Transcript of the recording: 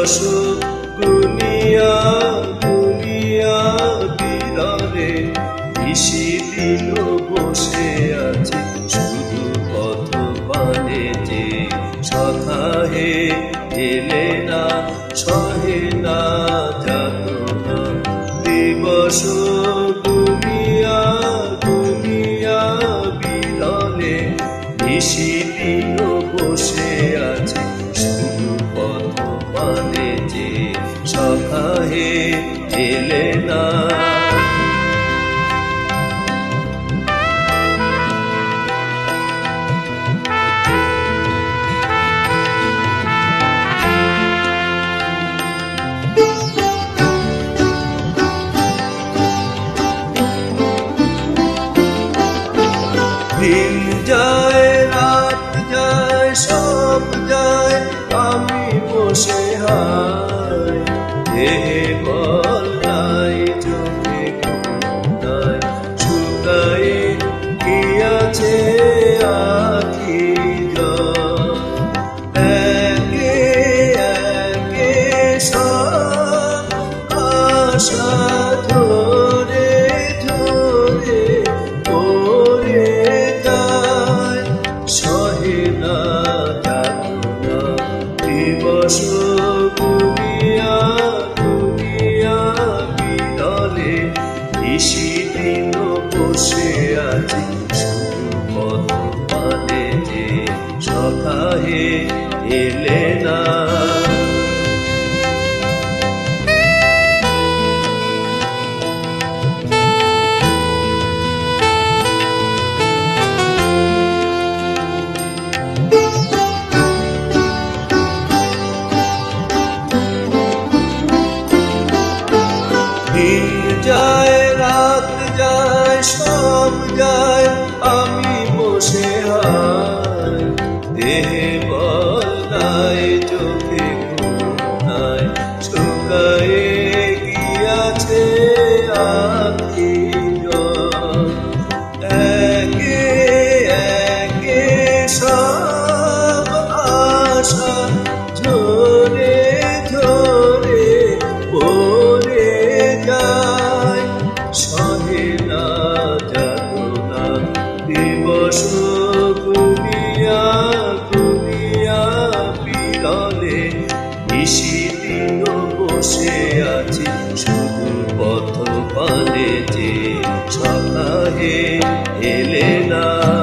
দিবস গুনিয়া গুনিয়া বিরলে নিশি দিন বসে আছে শুধু পথ পানে যে সখা হে এলে না সহে না যাতনা দিবস গুনিয়া গুনিয়া বিরলে নিশি দিন বসে আছে শুধু পথ পানে যে সখা হে এলে না দিন যায় রাত যায় সব যায় আমি বসে হায় দেহে বল নাই চোখে নাই শুকায়ে গিয়াছে আখি একে একে সব আশা ধরে ধরে পড়ে দিবস গুনিয়া গুনিয়া বিরলে নিশি দিন বসে আছি শুধু পথ পানে যে সখা হে এলে না দিন যায় রাত যায় সব যায় আমি বসে হায় দেহে বল নাই চোখে নাই শুকায়ে গিয়াছে আখি একে একে সব আশা ঝরে ঝরে পড়ে সহে না যাতনা দিবস গুনিয়া গুনিয়া বিরলে নিশি দিন বসে আছি শুধু পথ পানে যে সখা হে এলে না।